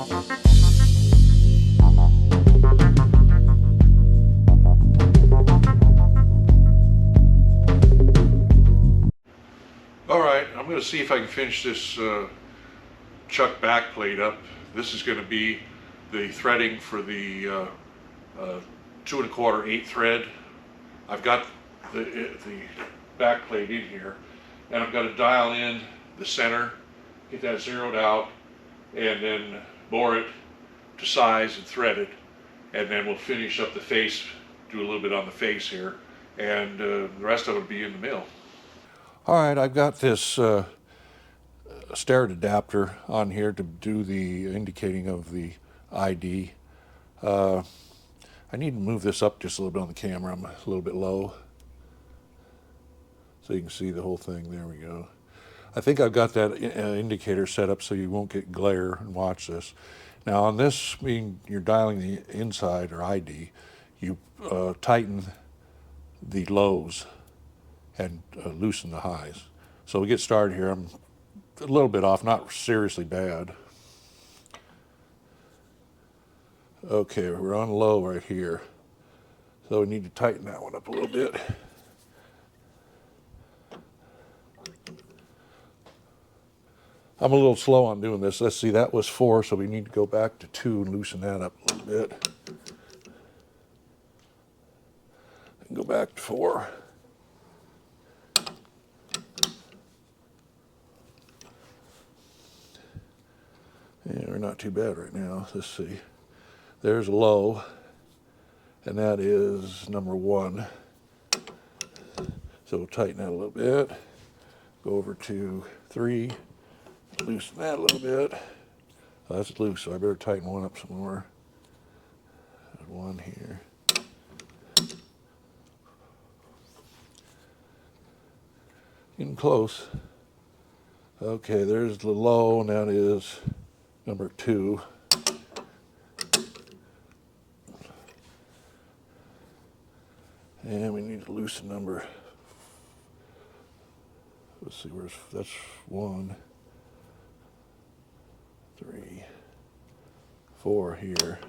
Alright, I'm going to see if I can finish this chuck back plate up. This is going to be the threading for the 2 1/4 8 thread. I've got the back plate in here, and I've got to dial in the center, get that zeroed out, and then bore it to size and thread it, and then we'll finish up the face, do a little bit on the face here, and the rest of it will be in the mill. Alright, I've got this starred adapter on here to do the indicating of the ID. I need to move this up just a little bit on the camera. I'm a little bit low, so you can see the whole thing. There we go. I think I've got that indicator set up so you won't get glare and watch this. Now on this, being you're dialing the inside or ID, you tighten the lows and loosen the highs. So we get started here. I'm a little bit off, not seriously bad. Okay, we're on low right here. So we need to tighten that one up a little bit. I'm a little slow on doing this. Let's see, that was 4, so we need to go back to 2 and loosen that up a little bit. And go back to 4. Yeah, we're not too bad right now. Let's see. There's a low, and that is number 1. So we'll tighten that a little bit. Go over to 3, loosen that a little bit. Oh, that's loose, so I better tighten one up some more. There's 1 here. Getting close. Okay, there's the low, and that is number 2. And we need to loosen number, let's see, that's 1, 3, 4 here.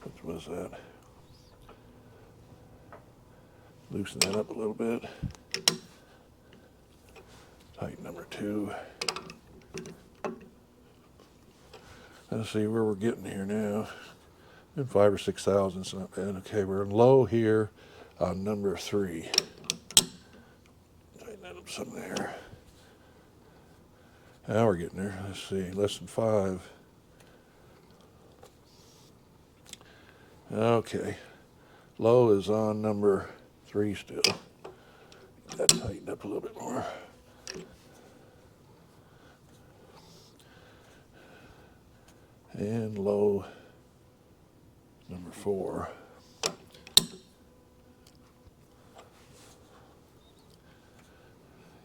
What was that? Loosen that up a little bit. Tighten number 2. Let's see where we're getting here now. In 5 or 6 thousandths, not bad. Okay, we're low here on number 3. Tighten that up some there. Now we're getting there. Let's see, less than 5. Okay, low is on number 3 still. Get that tightened up a little bit more. And low number 4.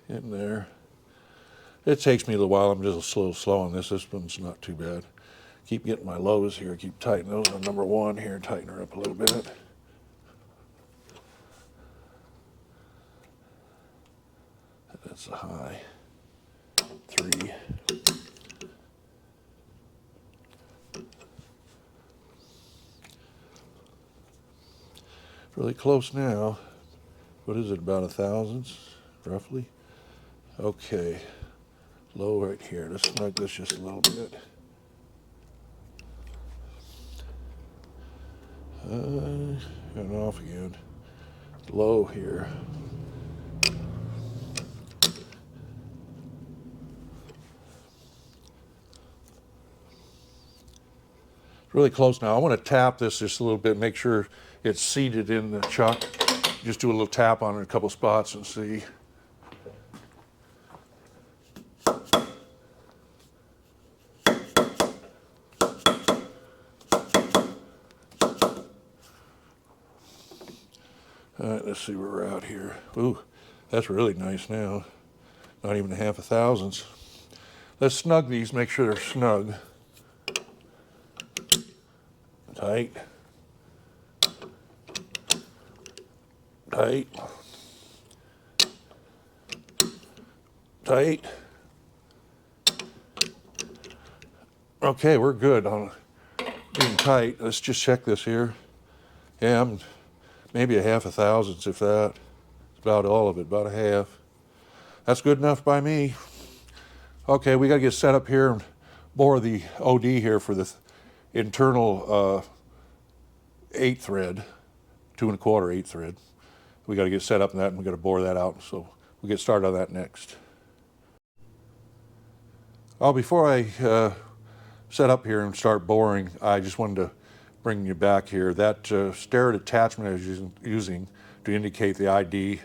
In there. It takes me a little while. I'm just a little slow on this. This one's not too bad. Keep getting my lows here. Keep tightening those on number 1 here. Tighten her up a little bit. That's a high. 3. Really close now. What is it, about 1 thousandths, roughly? Okay, low right here. Let's snug this just a little bit. And off again. Low here. Really close now. I want to tap this just a little bit, make sure it's seated in the chuck. Just do a little tap on it in a couple spots and see. All right, let's see where we're at here. Ooh, that's really nice now. Not even 1/2 thousandths. Let's snug these, make sure they're snug. Tight. Tight. Tight. Okay, we're good on being tight. Let's just check this here. Yeah, I'm maybe a half a thousandths, if that. It's about all of it, about a half. That's good enough by me. Okay, we got to get set up here and bore the OD here for the internal 8 thread, 2 1/4 8 thread. We got to get set up in that, and we got to bore that out. So we'll get started on that next. Oh, before I set up here and start boring, I just wanted to bring you back here. That Starrett attachment I was using to indicate the ID,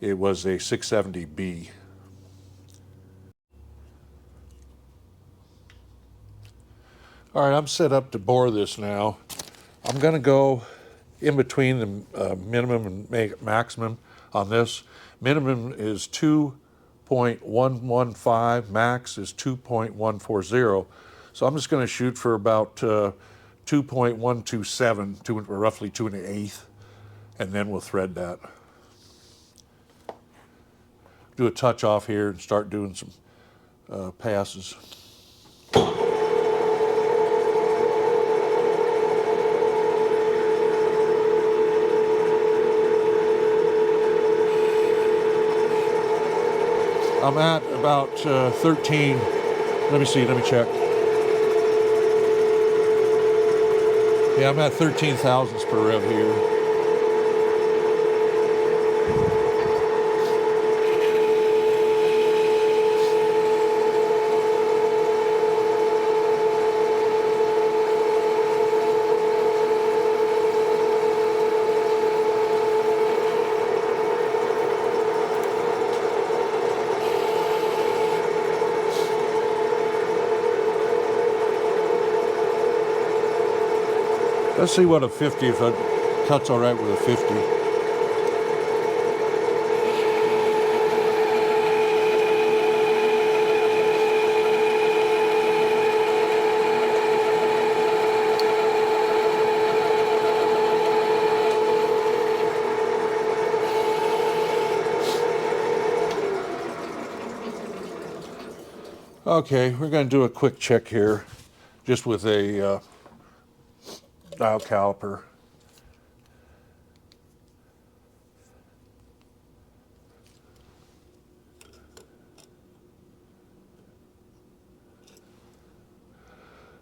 it was a 670B. All right, I'm set up to bore this now. I'm going to go in between the minimum and maximum on this. Minimum is 2.115, max is 2.140. So I'm just going to shoot for about 2.127, roughly 2 1/8, and then we'll thread that. Do a touch off here and start doing some passes. I'm at about 13. Let me see, let me check. Yeah, I'm at 13 thousandths per rev here. Let's see what a 50, if it cuts all right with a 50. Okay, we're going to do a quick check here, just with a dial caliper.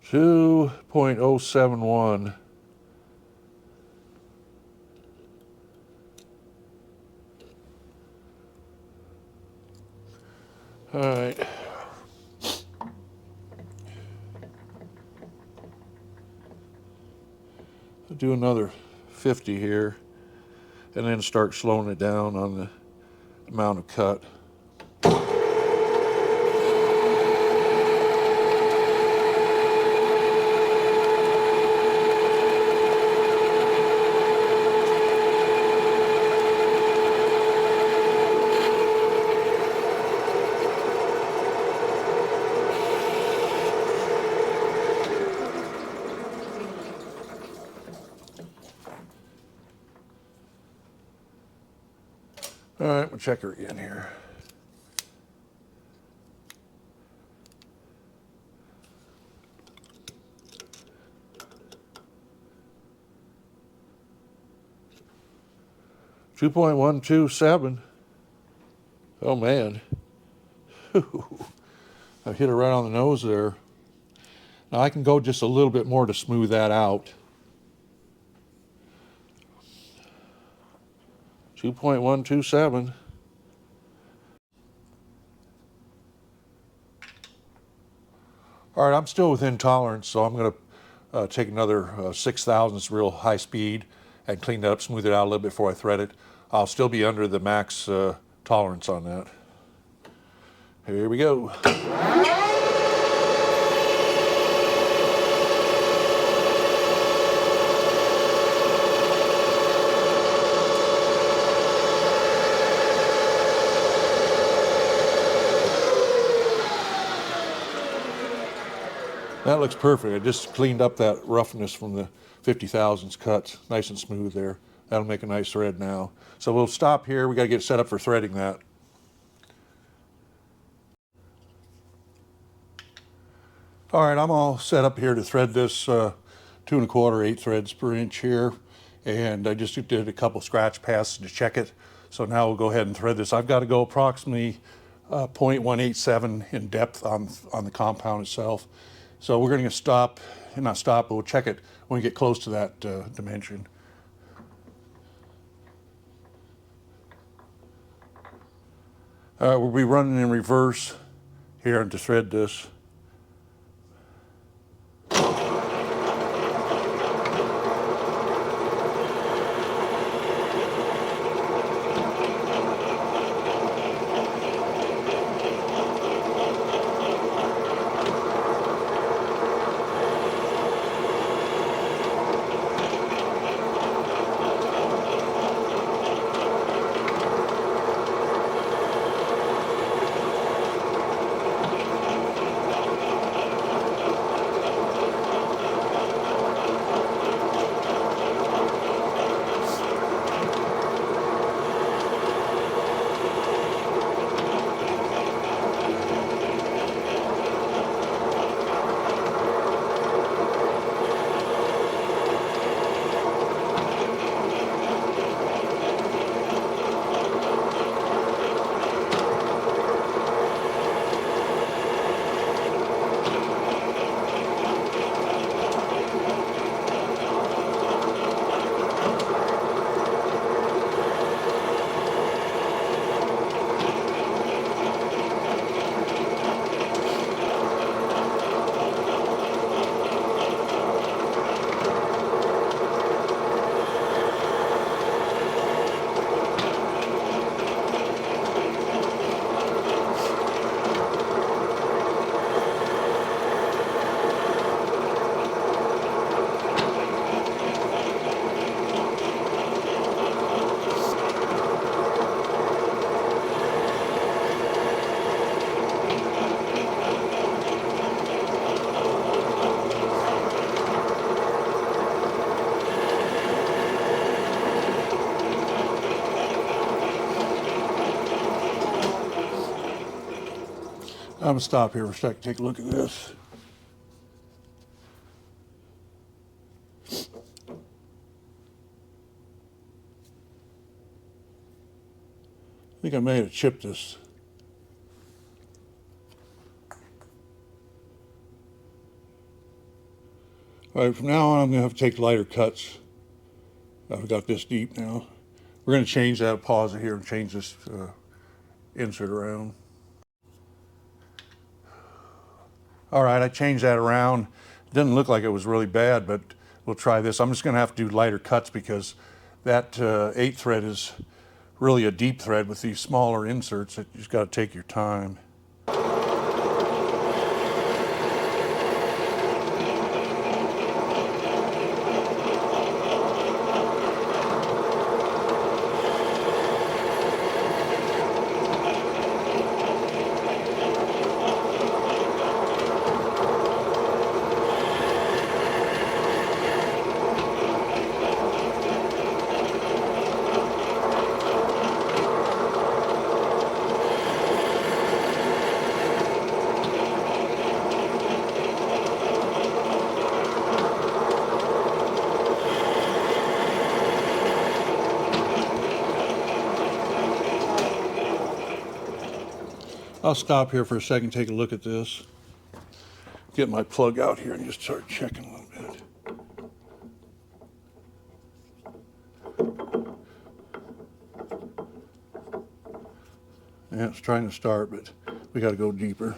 .071. All right. I'll do another 50 here, and then start slowing it down on the amount of cut. All right, we'll check her again here. .127. Oh man, I hit her right on the nose there. Now I can go just a little bit more to smooth that out. 2.127. All right, I'm still within tolerance, so I'm going to take another 6 thousandths real high speed and clean that up, smooth it out a little bit before I thread it. I'll still be under the max tolerance on that. Here we go. That looks perfect. I just cleaned up that roughness from the 50 thousandths cuts. Nice and smooth there. That'll make a nice thread now. So we'll stop here. We got to get set up for threading that. All right, I'm all set up here to thread this 2¼ 8 threads per inch here, and I just did a couple scratch passes to check it. So now we'll go ahead and thread this. I've got to go approximately 0.187 in depth on the compound itself. So we're going to stop, not stop, but we'll check it when we get close to that dimension. We'll be running in reverse here to thread this. I'm gonna stop here for a second, take a look at this. I think I may have chipped this. All right, from now on I'm gonna have to take lighter cuts. I've got this deep now. We're gonna change that, pause it here and change this insert around. All right, I changed that around. It didn't look like it was really bad, but we'll try this. I'm just gonna have to do lighter cuts because that 8 thread is really a deep thread with these smaller inserts. You just gotta take your time. I'll stop here for a second, take a look at this. Get my plug out here and just start checking a little bit. Yeah, it's trying to start, but we got to go deeper.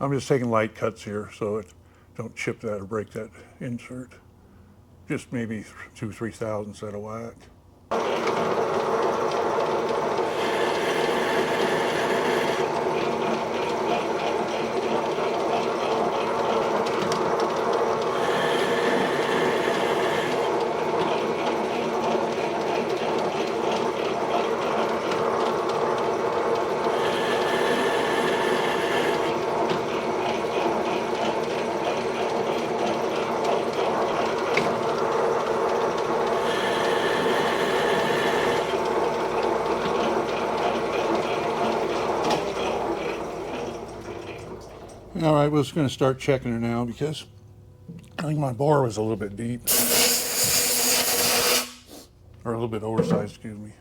I'm just taking light cuts here so it don't chip that or break that insert. Just maybe 2-3 thousandths out of whack. right, we're just going to start checking her now because I think my bore was a little bit deep. Or a little bit oversized, excuse me.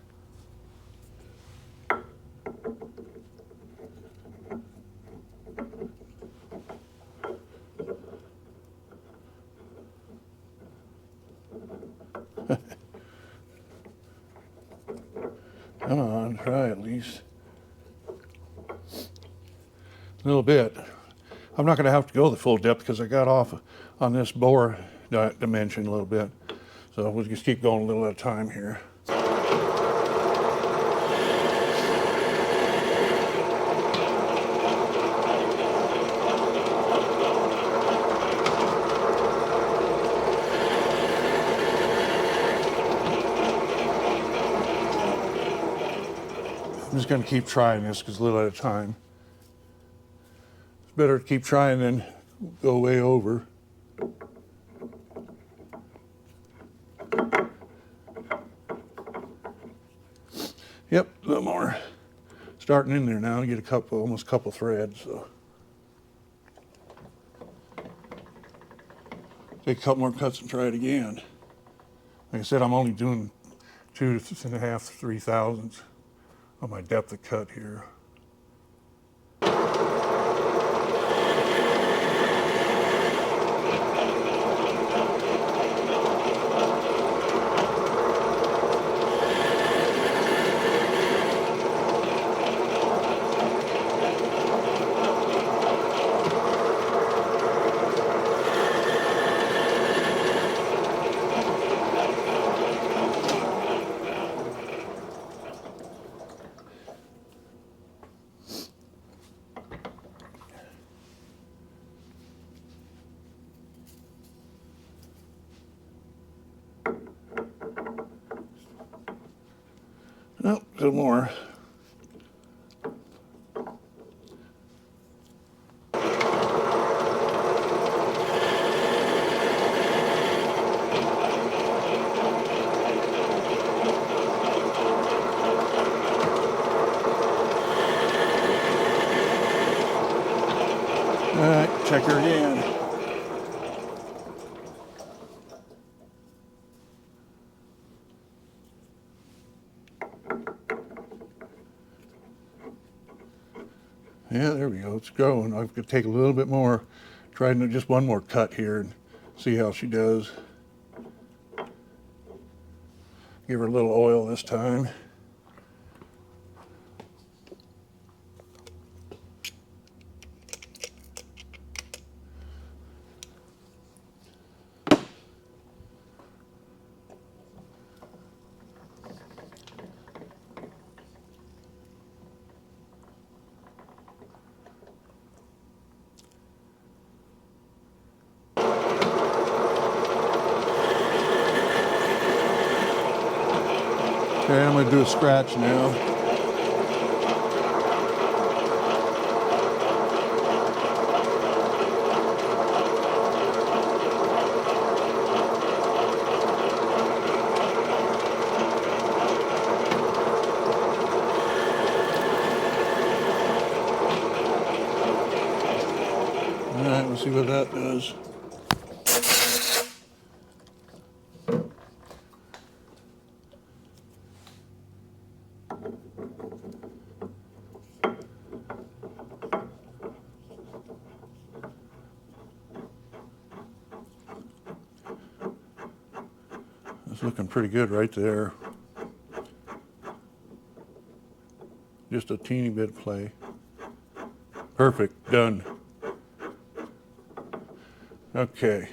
Come on, try at least. A little bit. I'm not going to have to go the full depth because I got off on this bore dimension a little bit. So we'll just keep going a little at a time here. I'm just going to keep trying this because a little at a time. It's better to keep trying than go way over. Yep, a little more. Starting in there now to get almost a couple threads. So take a couple more cuts and try it again. Like I said, I'm only doing 2.5, 3 thousandths on my depth of cut here. Nope, a little more. All right, check her again. Yeah, there we go. It's growing. I'm going to take a little bit more, try just one more cut here and see how she does. Give her a little oil this time. Okay, I'm going to do a scratch now. All right, we'll see what that does. It's looking pretty good right there. Just a teeny bit of play. Perfect, done. Okay.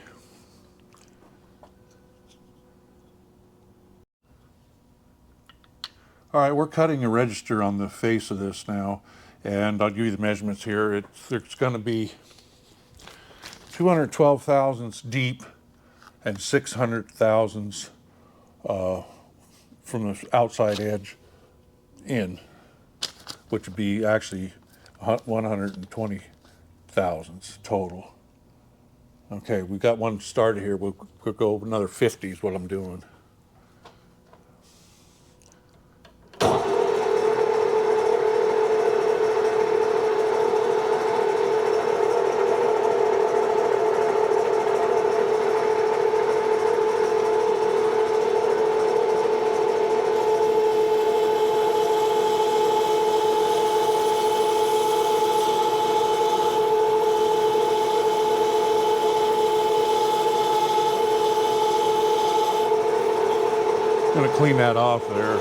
All right, we're cutting a register on the face of this now, and I'll give you the measurements here. It's going to be 212 thousandths deep and 600 thousandths from the outside edge in, which would be actually 120 thousandths total. Okay, we got one started here. We'll go over another 50 is what I'm doing. gonna clean that off there.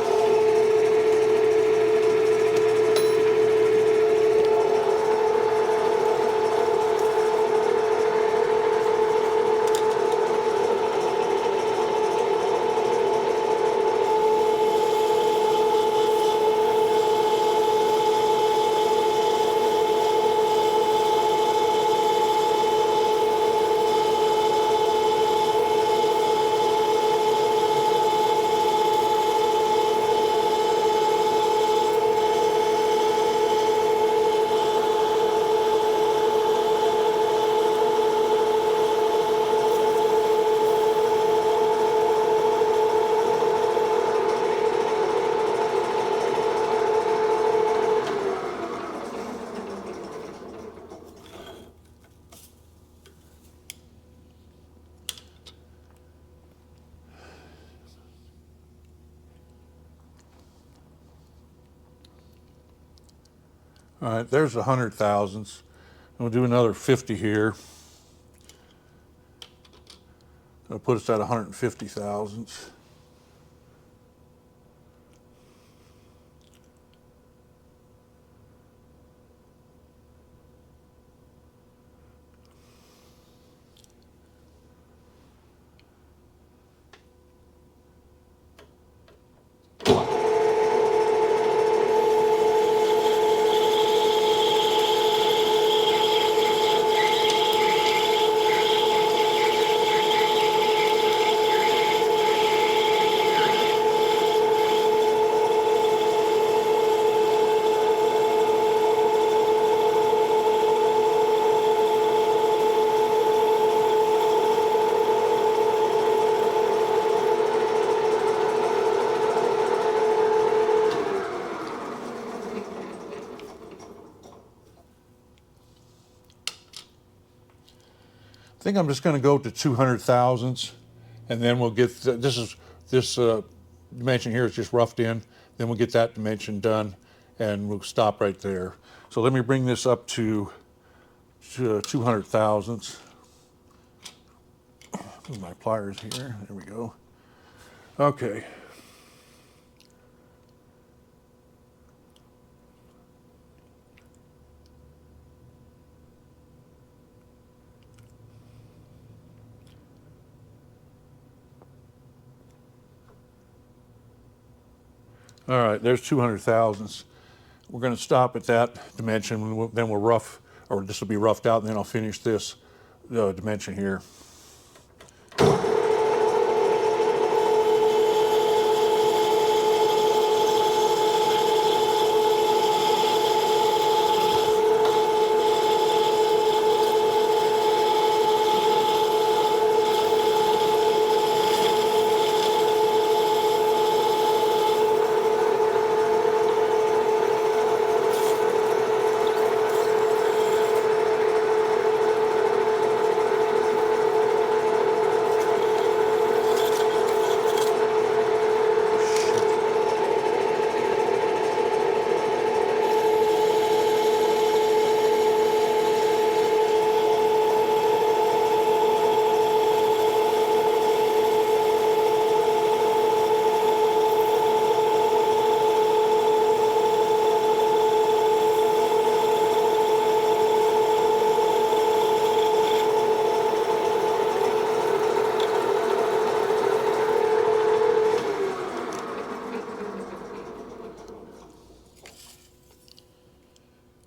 All right, there's 100,000s. We'll do another 50 here. That'll put us at 150,000. I think I'm just going to go to 200,000s, and then we'll get this dimension here is just roughed in. Then we'll get that dimension done, and we'll stop right there. So let me bring this up to 200,000s. Move my pliers here. There we go. Okay. All right, there's 200,000s. We're going to stop at that dimension, then we'll rough, or this will be roughed out, and then I'll finish this dimension here.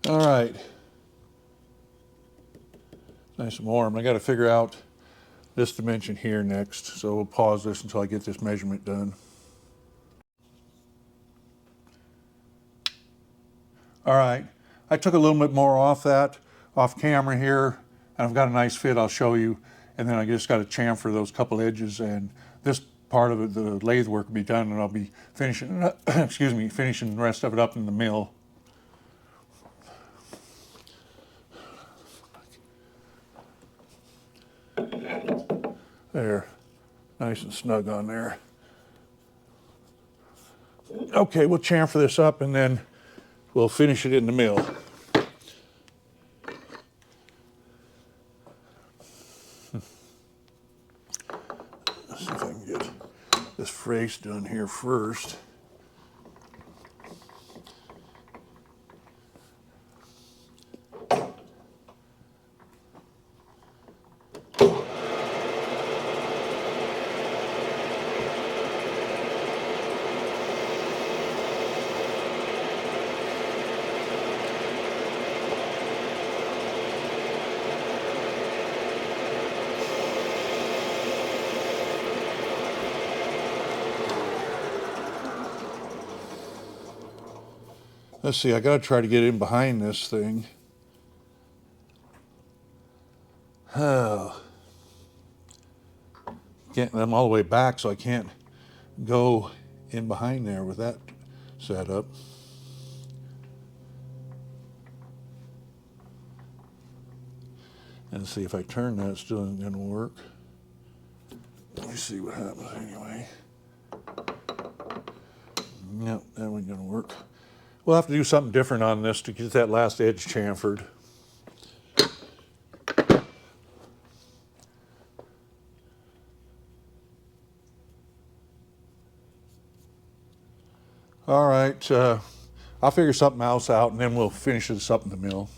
All right. Nice and warm. I got to figure out this dimension here next, so we'll pause this until I get this measurement done. All right. I took a little bit more off camera here, and I've got a nice fit I'll show you, and then I just got to chamfer those couple edges, and this part of it, the lathe work will be done, and I'll be finishing, finishing the rest of it up in the mill. There, nice and snug on there. Okay, we'll chamfer this up and then we'll finish it in the mill. Let's see if I can get this face done here first. Let's see, I gotta try to get in behind this thing. Oh. I'm all the way back, so I can't go in behind there with that set up. And see if I turn that, it still isn't gonna work. Let me see what happens anyway. Nope, that ain't gonna work. We'll have to do something different on this to get that last edge chamfered. All right, I'll figure something else out and then we'll finish this up in the mill.